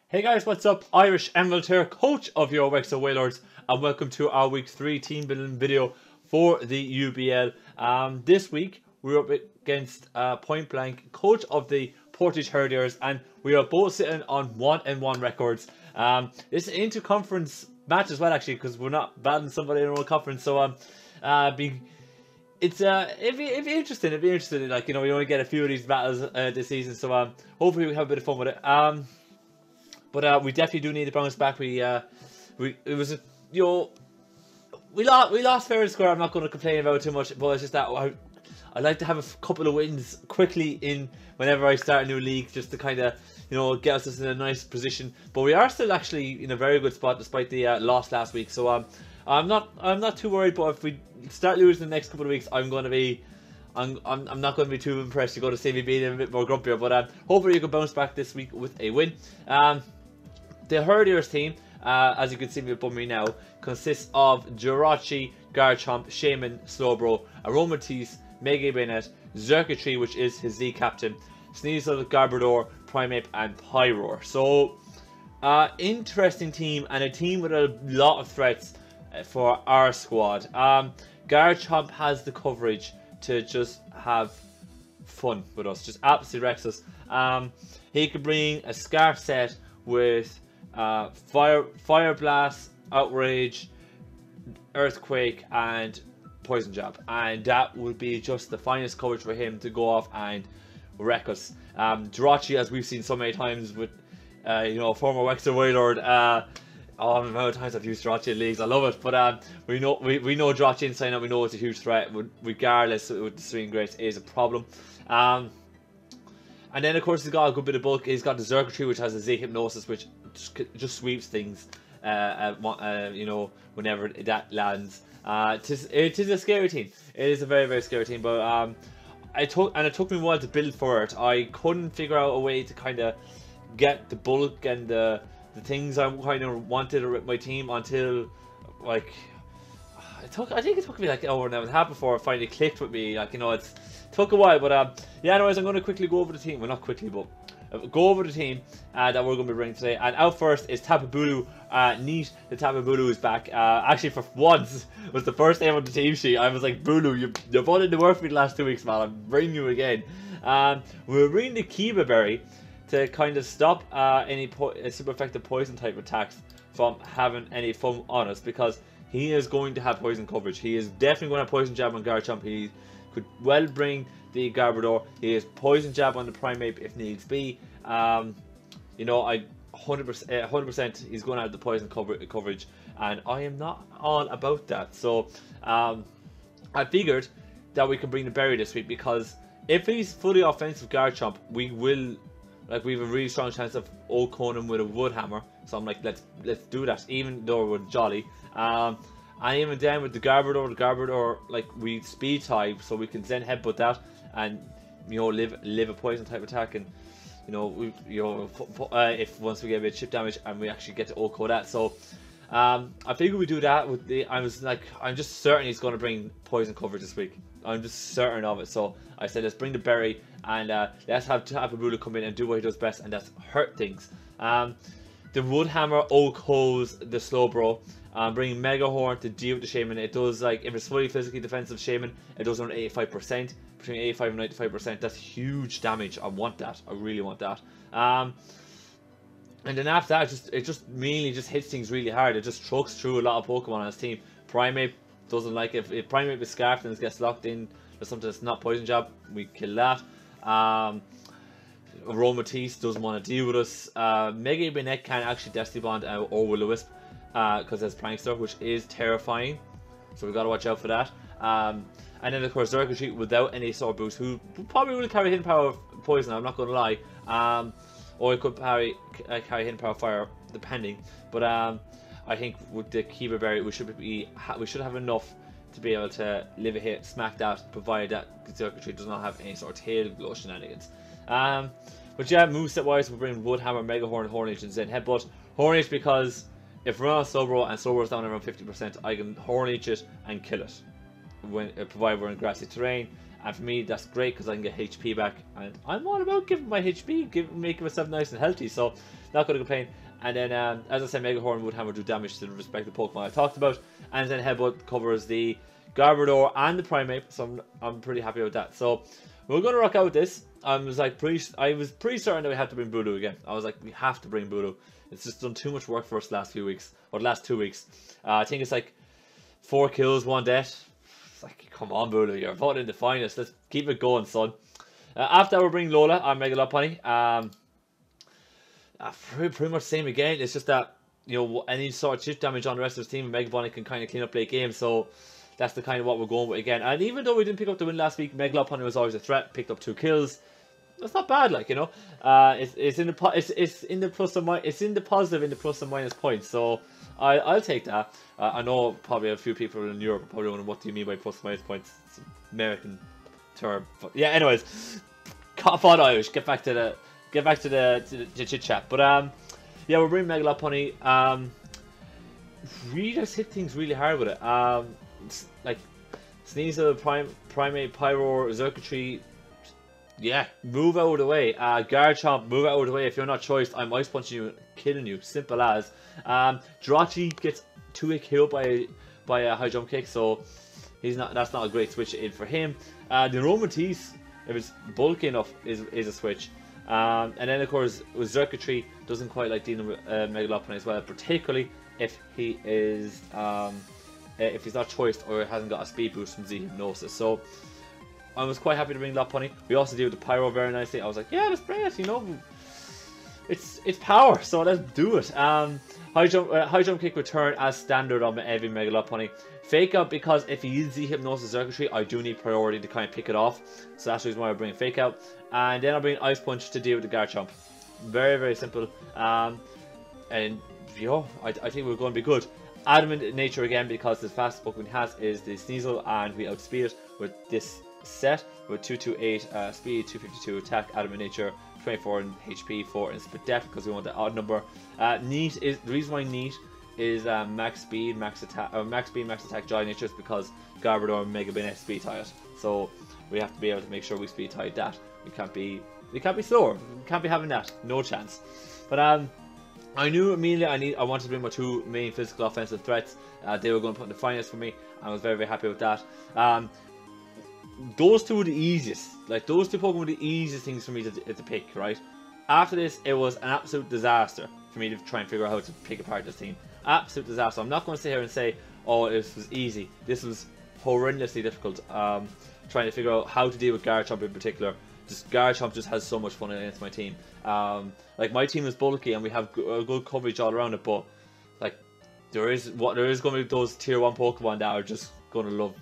Hey guys, what's up? IrishEmerald here, coach of your Wexford Wailords, and welcome to our week 3 team building video for the UBL. This week we're up against Point Blank, coach of the Portage Herdiers, and we are both sitting on 1-1 records. This is an inter-conference match as well, actually, because we're not battling somebody in our own conference. So it'd be interesting. It'd be interesting. Like, you know, we only get a few of these battles this season, so hopefully we have a bit of fun with it. But we definitely do need to bounce back. We lost fair and square. I'm not going to complain about it too much, but it's just that I like to have a couple of wins quickly in whenever I start a new league, just to kind of, you know, get us in a nice position. But we are still actually in a very good spot despite the loss last week. So I'm not too worried. But if we start losing the next couple of weeks, I'm not going to be too impressed. You're going to see me being a bit more grumpier. But hopefully you can bounce back this week with a win. The Herdiers team, as you can see above me now, consists of Jirachi, Garchomp, Shaman, Slowbro, Aromatisse, Mega Bayonet, Xurkitree, which is his Z captain, Sneasel, Garbodor, Primeape, and Pyroar. So, interesting team, and a team with a lot of threats for our squad. Garchomp has the coverage to just have fun with us, just absolutely wrecks us. He could bring a Scarf set with Fire Blast, Outrage, Earthquake, and Poison Jab, and that would be just the finest coverage for him to go off and wreck us. Jirachi, as we've seen so many times with you know, former Wexford Wailord. Oh, the amount of times I've used Jirachi in leagues, I love it. But we know Jirachi inside out. We know it's a huge threat, regardless with the swing grace is a problem. And then, of course, he's got a good bit of bulk. He's got the Xurkitree, which has a Z Hypnosis, which just sweeps things, you know, whenever that lands. It is a scary team. It is a very, very scary team. But it took me a while to build for it. I couldn't figure out a way to kind of get the bulk and the things I kind of wanted with my team until, like, I think it took me like an hour and a half before it finally clicked with me. Like, you know, it took a while, but yeah. Anyways, I'm going to quickly go over the team. Well, not quickly, but go over the team that we're going to be bringing today. And out first is Tapu Bulu. Neat, the Tapu Bulu is back. Actually, for once, was the first name on the team sheet. I was like, Bulu, you've put in the work for me the last 2 weeks, man. I'm bringing you again. We're bringing the Kiba Berry to kind of stop any super effective poison type attacks from having any fun on us, because he is going to have poison coverage. He is definitely going to have poison jab on Garchomp. He could well bring the Garbodor. He is poison jab on the Primeape if needs be. You know, 100% he's going to have the poison coverage, and I am not all about that. So I figured that we can bring the berry this week, because if he's fully offensive Garchomp, we have a really strong chance of Okoning him with a Wood Hammer. So I'm like, let's do that, even though we're jolly. And even then with the Garbodor, like, we speed type, so we can then headbutt that and, you know, live a poison type attack. And, you know, if once we get a bit of chip damage and we actually get to Oko that. So I figured we do that with the. I'm just certain he's going to bring poison coverage this week. I'm just certain of it. So I said, let's bring the berry and let's have Tapu Bulu come in and do what he does best, and that's hurt things. The Wood Hammer Okos the Slowbro. Bringing Mega Horn to deal with the Shaman. It does, like, if it's fully physically defensive Shaman, it does around 85%, between 85 and 95%. That's huge damage. I want that. I really want that. And then after that, it just mainly just hits things really hard. It just trucks through a lot of Pokemon on his team. Primeape doesn't like it. If Primeape is scarfed and it gets locked in to something that's not poison jab, we kill that. Aromatisse doesn't want to deal with us. Mega Bayonet can actually Destiny Bond or Will-O-Wisp, because there's Prankster, which is terrifying, so we got to watch out for that. And then, of course, Xurkitree without any sort of boost, who probably will carry hidden power of poison, I'm not going to lie, or he could carry hidden power of fire, depending. But I think with the Kiba Berry, we should have enough to be able to live a hit, smack that, provided that Xurkitree does not have any sort of tail glow shenanigans. But yeah, moveset wise, we'll bring Wood Hammer, Mega Horn, Hornage, and then Headbutt. Hornage, because if we're on Slowbro and Slowbro's down around 50%, I can Hornage it and kill it, provided we're in grassy terrain. and for me that's great because I can get HP back, and I'm all about giving my HP, making myself nice and healthy, so not going to complain. And then, as I said, Mega Horn and Woodhammer do damage to the respective Pokemon I talked about, and then Headbutt covers the Garbodor and the Primeape, so I'm pretty happy with that. So we're going to rock out with this. I was pretty certain that we have to bring Bulu again. I was like, we have to bring Bulu. It's just done too much work for us the last few weeks, or the last 2 weeks. I think it's like 4 kills, 1 death. It's like, come on, Bulu, you're voting in the finest. Let's keep it going, son. After that, we'll bring Lola and Mega Lopunny. Pretty much same again. It's just that, you know, any sort of chip damage on the rest of the team, Mega Lopunny can kind of clean up late game. So that's the kind of what we're going with again. And even though we didn't pick up the win last week, Mega Lopunny was always a threat. Picked up 2 kills. That's not bad, like, you know. It's in the plus and minus. It's in the positive in the plus and minus points. So I'll take that. I know probably a few people in Europe are probably wondering what do you mean by plus and minus points. It's an American term. But yeah. Anyways, cop on Irish. Get back to the chit chat. But yeah, we're bringing Mega Lopunny. Really just hit things really hard with it. Like Sneasel, Primeape, Pyroar, Xurkitree. Yeah, move out of the way. Garchomp, move out of the way. If you're not choiced, I'm ice punching you, killing you. Simple as. Jirachi gets 2-hit KO by a high jump kick, so that's not a great switch in for him. The Romantis, if it's bulky enough, is a switch. And then of course with Xurkitree, doesn't quite like dealing with Mega Lopunny as well, particularly if he is if he's not choiced or hasn't got a speed boost from Z Hypnosis. So I was quite happy to bring Lopunny. We also deal with the Pyro very nicely. I was like, yeah, let's bring it, you know. It's power, so let's do it. High jump kick return as standard on every Mega Lopunny. Fake out because if he uses Z Hypnosis Xurkitree, I do need priority to kind of pick it off. So that's the reason why I bring Fake out. And then I'll bring Ice Punch to deal with the Garchomp. Very, very simple. And you know, I think we're going to be good. Adamant Nature again because the fastest Pokemon he has is the Sneasel, and we outspeed it with this set with 228 speed, 252 attack, Adamant Nature, 24 in HP, 4 in Spit Depth because we want the odd number. Neat is the reason why Neat is max speed, max attack, Giant Nature is because Garbodor and Mega Bin speed tie it. So we have to be able to make sure we speed tie that. We can't be slower. We can't be having that. No chance. But I knew immediately I wanted to bring my 2 main physical offensive threats. They were going to put in the finest for me. I was very, very happy with that. Those 2 were the easiest. Like, those 2 Pokemon were the easiest things for me to pick, right? After this, it was an absolute disaster for me to try and figure out how to pick apart this team. Absolute disaster. I'm not going to sit here and say, oh, this was easy. This was horrendously difficult. Trying to figure out how to deal with Garchomp in particular. Garchomp just has so much fun against my team. Like, my team is bulky and we have good coverage all around it, but like there is going to be those tier 1 Pokemon that are just going to love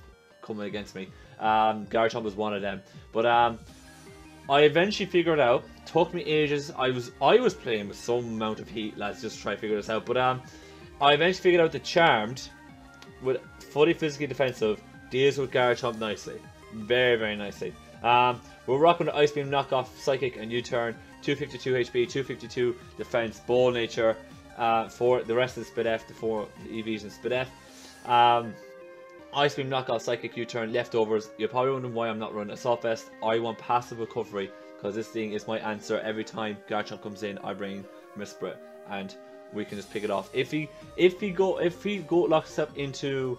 coming against me. Garchomp was one of them, but I eventually figured it out. Took me ages. I was playing with some amount of heat. Let's just try to figure this out. But I eventually figured out the Charmed, with fully physically defensive, deals with Garchomp nicely, very, very nicely. We're rocking the Ice Beam, Knockoff, Psychic, and U-Turn. 252 HP, 252 defense, Ball Nature. For the rest of the Spit F, the 4 EVs and Spit F. Ice Beam, Knockoff, Psychic, U-Turn, leftovers. You're probably wondering why I'm not running a Soft Vest. I want passive recovery because this thing is my answer every time Garchomp comes in. I bring Misprit and we can just pick it off. If he locks up into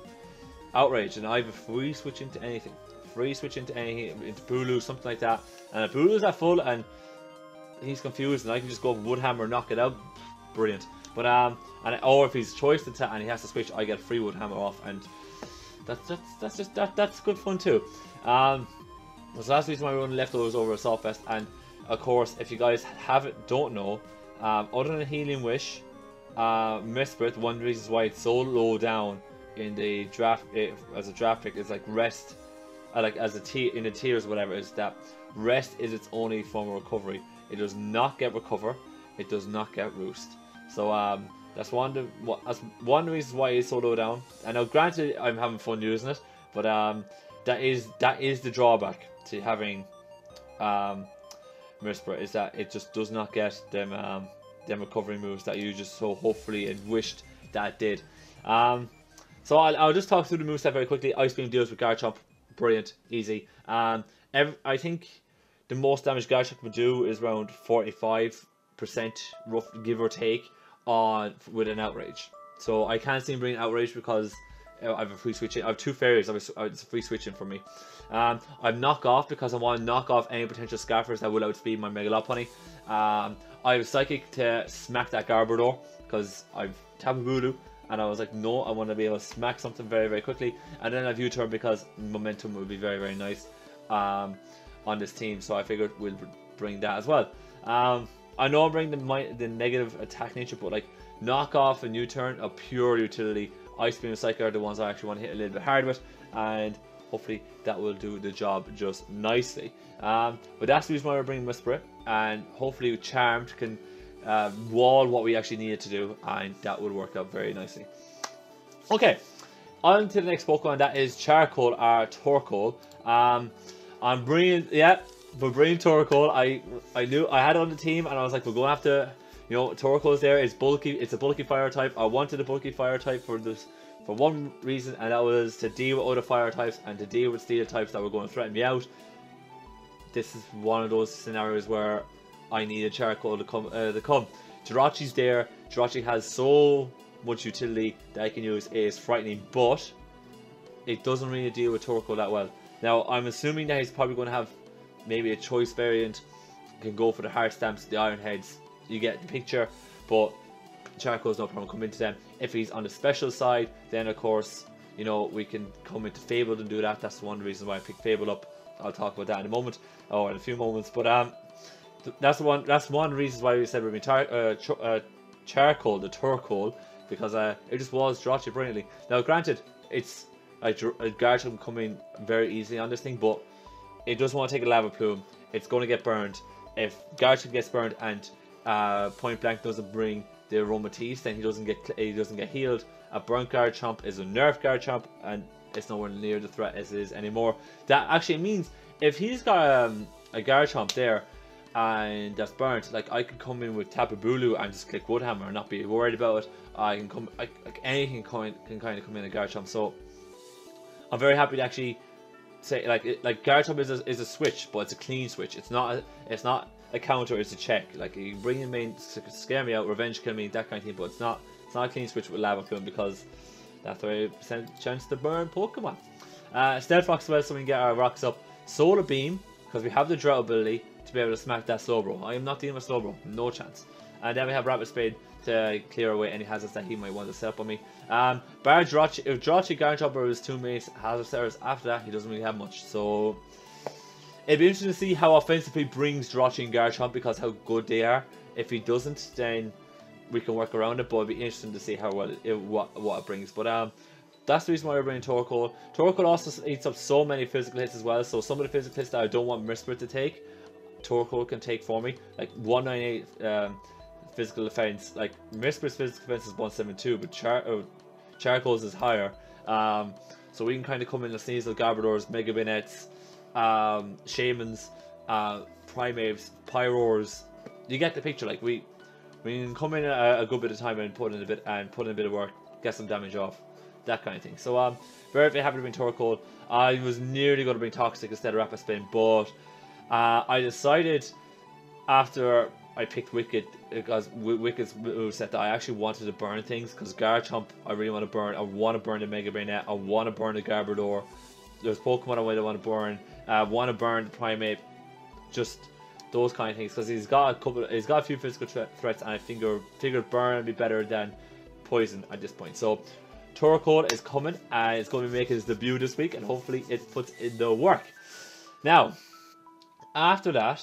Outrage and I have a free switch into anything, into Bulu, something like that, and if Bulu's at full and he's confused and I can just go Woodhammer, knock it out, brilliant. But or if he's choiced attack and he has to switch, I get a free Woodhammer off, and that's good fun too. So that's the reason why we're running leftovers over a Soft Vest. And of course, if you guys don't know, other than Healing Wish, Misprit, one of the reasons why it's so low down in the draft as a draft pick is like Rest, like as in the tiers or whatever, is that Rest is its only form of recovery. It does not get Recover, it does not get Roost. So that's one of the reasons why it's so low down. I know, granted, I'm having fun using it, but that is the drawback to having Misprit, is that it just does not get them recovery moves that you just so hopefully and wished that it did. So I'll just talk through the moveset very quickly. Ice Beam deals with Garchomp. brilliant, easy. I think the most damage Garchomp can do is around 45%, rough, give or take, with an Outrage. So I can't see him bringing Outrage because I have a free switch in. I have 2 fairies, it's a free switch in for me. I'm knock off because I want to knock off any potential Scarfers that will outspeed my Mega Lopunny. I have Psychic to smack that Garbodor because I've Tapu Bulu, and I was like, no, I want to be able to smack something very, very quickly. And then I've U-turn because momentum would be very, very nice on this team. So I figured we'll bring that as well. I know I'm bringing the negative attack nature, but like knock off and U-turn are pure utility. Ice Beam and Psychic are the ones I actually want to hit a little bit hard with, and hopefully that will do the job just nicely. But that's the reason why we're bringing Whisper, and hopefully Charmed can wall what we actually needed to do, and that would work out very nicely. Okay, on to the next Pokemon, that is Charcoal or Torkoal. I'm bringing, we're bringing Torkoal. I knew I had it on the team, and I was like, we're going to have to, you know, Torkoal's there. It's bulky. It's a bulky fire type. I wanted a bulky fire type for one reason, and that was to deal with other fire types and to deal with steel types that were going to threaten me out. This is one of those scenarios where I needed Charcoal to come. Jirachi's there. Jirachi has so much utility that I can use. It is frightening, but it doesn't really deal with Torkoal that well. Now, I'm assuming that he's probably going to have maybe a choice variant. Can go for the Heart Stamps, the Iron Heads. You get the picture, but Charcoal's no problem coming into them. If he's on the special side, then of course, you know, we can come into Fabled and do that. That's one reason why I picked Fable up. I'll talk about that in a moment, or in a few moments. But that's one reason why we said we're being Charcoal, the Torkoal, because it just was Jirachi brilliantly. Now, granted, it's Garchomp coming very easily on this thing, but it doesn't want to take a Lava Plume. It's going to get burned. If Garchomp gets burned and Point Blank doesn't bring the Aromatisse, then he doesn't get healed. A burnt Garchomp is a nerfed Garchomp, and it's nowhere near the threat as it is anymore. That actually means if he's got a Garchomp there and that's burnt, like I could come in with Tapu Bulu and just click Woodhammer and not be worried about it. I can come, anything can kind of come in a Garchomp. So I'm very happy to actually say like Garchomp is a switch, but it's a clean switch. It's not a counter, it's a check. Like you bring him in to scare me out, revenge kill me, that kind of thing, but it's not a clean switch with Lava Plume because that's a 30% chance to burn Pokemon. Stealth Rock as well, so we can get our rocks up. Solar Beam, because we have the drought ability to be able to smack that Slowbro. I am not dealing with Slowbro, no chance. And then we have Rapid Spade to clear away any hazards that he might want to set up on me. Bar Jirachi, if Jirachi Garchomp are his 2 main hazard setters, after that he doesn't really have much. So it'd be interesting to see how offensively brings Jirachi and Garchomp, because how good they are. If he doesn't, then we can work around it, but it'd be interesting to see how well what it brings. But that's the reason why we're bringing Torkoal. Torkoal also eats up so many physical hits as well, so some of the physical hits that I don't want Mesprit to take, Torkoal can take for me. Like 198 physical defense, like Mesprit's physical defense is 172, but Charcoal's is higher. So we can kind of come in the Sneasel, Garbodors, Mega Binettes, Shamans, Primaves, Pyroars. You get the picture. Like we can come in a good bit of time and put in a bit of work, get some damage off, that kind of thing. So very, very happy to bring Torkoal. I was nearly going to bring Toxic instead of Rapid Spin, but I decided after I picked Wicked, because Wicked's moveset, that I actually wanted to burn things, because Garchomp I really want to burn. I want to burn the Mega Brainette, I want to burn the Garbodor. There's Pokemon I want to burn. I want to burn the Primate, just those kind of things, because he's got a few physical threats, and I figured burn would be better than poison at this point. So Torkoal is coming, and it's going to be making his debut this week, and hopefully it puts in the work. Now, after that,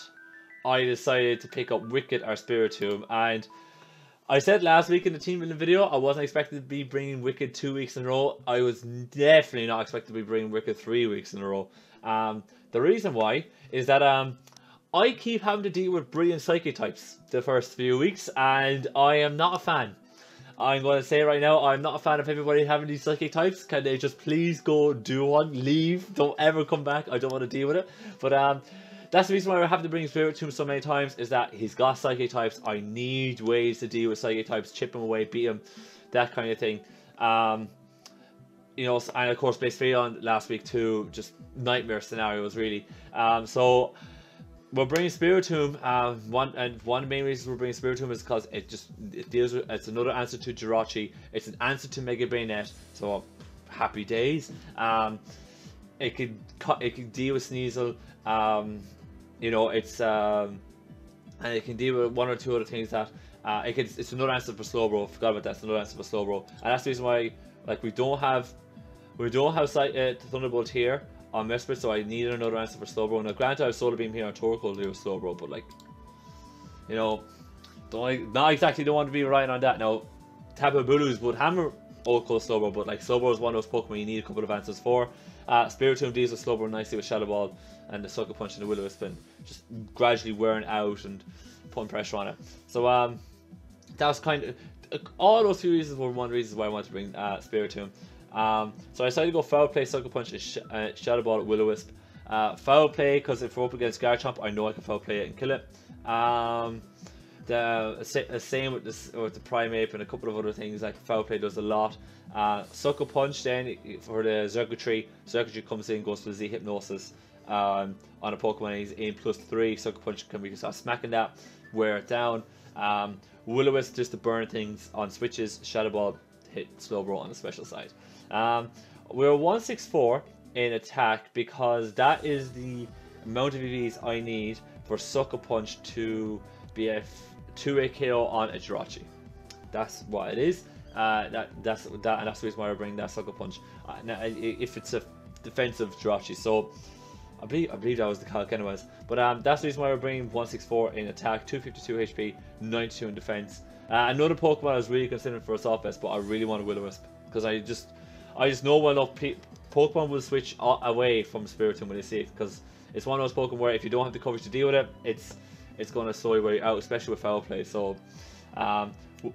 I decided to pick up Wicked or Spiritomb, and I said last week in the team building video I wasn't expected to be bringing Wicked 2 weeks in a row. I was definitely not expected to be bringing Wicked 3 weeks in a row. The reason why is that I keep having to deal with brilliant Psychic types the first few weeks, and I am not a fan. I'm going to say right now, I'm not a fan of everybody having these Psychic types. Can they just please go do one, leave, don't ever come back? I don't want to deal with it. But that's the reason why I have to bring Spiritomb so many times, is that he's got Psychic types. I need ways to deal with Psychic types, chip him away, beat him, that kind of thing. you know, and of course base 3 on last week too, just nightmare scenarios really. So we're bringing Spiritomb. One of the main reasons we're bringing Spiritomb is because it deals with, it's another answer to Jirachi. It's an answer to Mega Bayonet. So happy days. It can deal with Sneasel. You know, and it can deal with one or two other things that it's another answer for Slowbro. Forgot about that. It's another answer for Slowbro, and that's the reason why, like, we don't have Thunderbolt here on Mesprit, so I needed another answer for Slowbro. Now, granted, I have Solar Beam here on Torkoal to do with Slowbro, but, like, you know, not exactly don't want to be relying on that. Now, Tapu Bulus would hammer Orko Slowbro, but, like, Slowbro is one of those Pokemon you need a couple of answers for. Spiritomb deals with Slowbro nicely with Shadow Ball and the Sucker Punch and the Will-O-Wisp, and just gradually wearing out and putting pressure on it. So that was kind of, all those few reasons were one reason why I wanted to bring Spiritomb. So I decided to go Foul Play, Sucker Punch, and Shadow Ball, Will-O-Wisp. Foul Play, because if we're up against Garchomp, I know I can Foul Play it and kill it. The same with the Primeape and a couple of other things, like Foul Play does a lot. Sucker Punch then for the Xurkitree. Xurkitree comes in, goes for the Z Hypnosis on a Pokemon, and he's in +3. Sucker Punch can be start smacking that, wear it down. Will-O-Wisp just to burn things on switches. Shadow Ball hit Slowbro on the special side. We're 164 in attack because that is the amount of EVs I need for Sucker Punch to be a 2-hit KO on a Jirachi. That's what it is. That's the reason why we're bringing that Sucker Punch. Now, if it's a defensive Jirachi, so I believe that was the calc anyways. But that's the reason why we're bringing 164 in attack, 252 HP, 92 in defense. Another Pokemon I was really considering for a soft best, but I really want a Will-O-Wisp because I just know well enough Pokemon will switch away from Spiritomb when they see it, because it's one of those Pokemon where if you don't have the coverage to deal with it, it's going to slow your way out, especially with Foul Play. So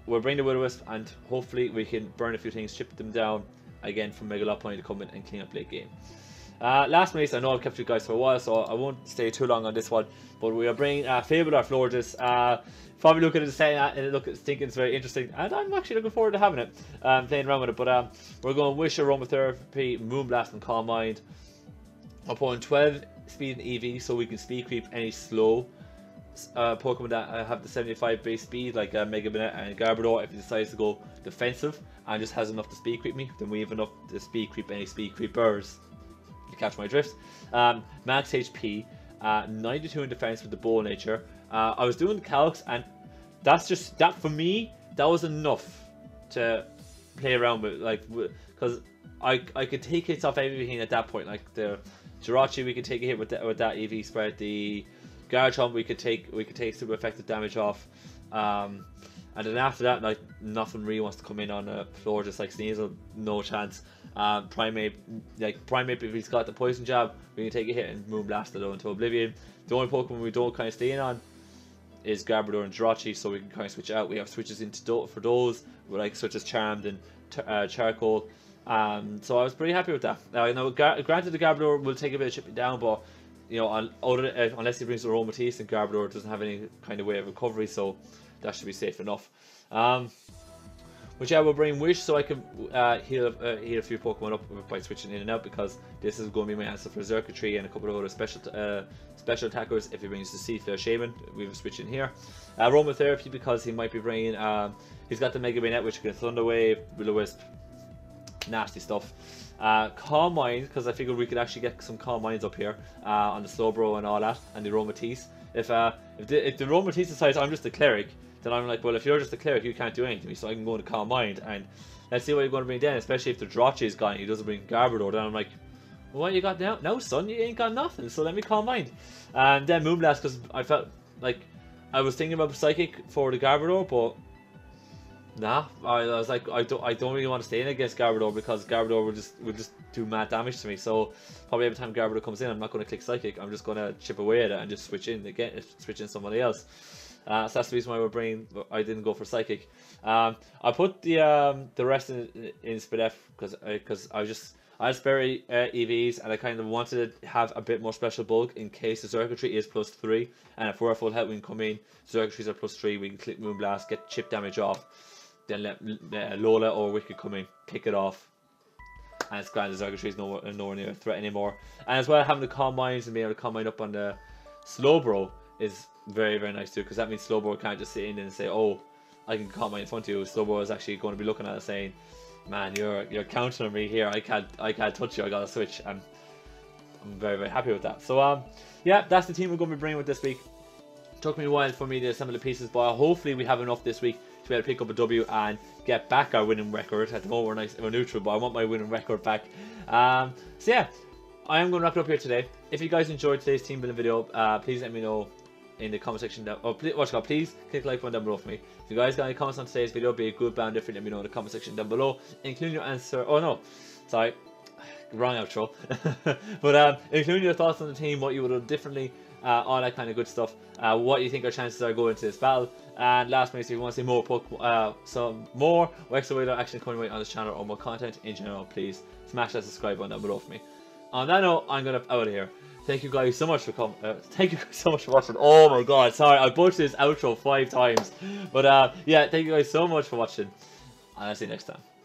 we're bringing the Will-O-Wisp, and hopefully we can burn a few things, chip them down again from Mega Lopunny to come in and clean up late game. Last race, I know I've kept you guys for a while, so I won't stay too long on this one, but we are bringing Fable or Florges. Probably looking at the set and thinking it's very interesting, and I'm actually looking forward to having it, playing around with it. But we're going to Wish, Aromatherapy, Moonblast, and Calm Mind. I'm putting 12 speed and EV so we can speed creep any slow Pokemon that have the 75 base speed, like Mega Bayonet and Garbodor. If he decides to go defensive and just has enough to speed creep me, then we have enough to speed creep any speed creepers. You catch my drift. Max HP, 92 in defense with the Bowl Nature. I was doing the calcs, and that for me, that was enough to play around with, like, because I could take hits off everything at that point. Like the Jirachi, we could take a hit with that EV spread. The Garchomp, we could take super effective damage off. And then after that, like, nothing really wants to come in on a floor, just like Sneasel, no chance. Primeape, if he's got the Poison Jab, we can take a hit and Moonblast it into oblivion. The only Pokemon we don't kind of stay in on is Garbodor and Jirachi, so we can kind of switch out. We have switches for those, like such as Charmed and Charcoal. So I was pretty happy with that. Now, you know, granted the Garbodor will take a bit of chipping down, but you know, unless he brings the Aromatisse, and Garbodor doesn't have any kind of way of recovery, so that should be safe enough. Which I will bring Wish so I can heal a few Pokemon up by switching in and out, because this is going to be my answer for Xurkitree and a couple of other special attackers. If he brings the Seaflare Shaman, we will switch in here. Aromatherapy, because he might be bringing, he's got the Mega Bayonet, which can Thunder Wave, Will-O-Wisp, nasty stuff. Calm Mind, because I figured we could actually get some Calm Minds up here on the Slowbro and all that, and the Aromatisse. If the Aromatisse decides I'm just a cleric, then I'm like, well, if you're just a cleric, you can't do anything to me, so I can go into Calm Mind, and let's see what you're going to bring then, especially if the Jirachi is gone and he doesn't bring Garbodor. Then I'm like, well, what you got now? No, son, you ain't got nothing, so let me Calm Mind. And then Moonblast, because I felt like I was thinking about Psychic for the Garbodor, but nah, I was like, I don't really want to stay in against Garbodor, because Garbodor will just do mad damage to me. So probably every time Garbodor comes in, I'm not going to click Psychic. I'm just going to chip away at it and just switch in somebody else. So that's the reason why I didn't go for Psychic. I put the rest in Spadef because I had spare EVs, and I kind of wanted to have a bit more special bulk in case the Xurkitree is +3, and if we're full health we can come in. Xurkitrees are +3, we can click Moonblast, get chip damage off, then let Lola or Wicked come in, kick it off, And it's grand, the Zerga is nowhere near a threat anymore. And as well, having the combines and being able to combine up on the Slowbro is very, very nice too, because that means Slowbro can't just sit in and say, oh, I can combine in front of you. Slowbro is actually going to be looking at it saying, man, you're counting on me here. I can't touch you. I got to switch. And I'm very, very happy with that. So yeah, that's the team we're going to be bringing with this week. Took me a while for me to assemble the pieces, but hopefully we have enough this week to be able to pick up a W and get back our winning record. At the moment we're neutral, but I want my winning record back. So yeah, I am going to wrap it up here today. If you guys enjoyed today's team building video, please let me know in the comment section down. Please click the like button down below for me. If you guys got any comments on today's video, be it good, bad, different, let me know in the comment section down below, including your answer. Oh no, sorry, wrong outro. But including your thoughts on the team, what you would have done differently, all that kind of good stuff. What you think our chances are going into this battle. And last but not least, if you want to see more some more Wexford Wailords action coming right on this channel or more content in general, please smash that subscribe button down below for me. On that note, I'm gonna out of here. Thank you guys so much for coming. Thank you guys so much for watching. Oh my god, sorry, I butchered this outro 5 times. But yeah, thank you guys so much for watching. And I'll see you next time.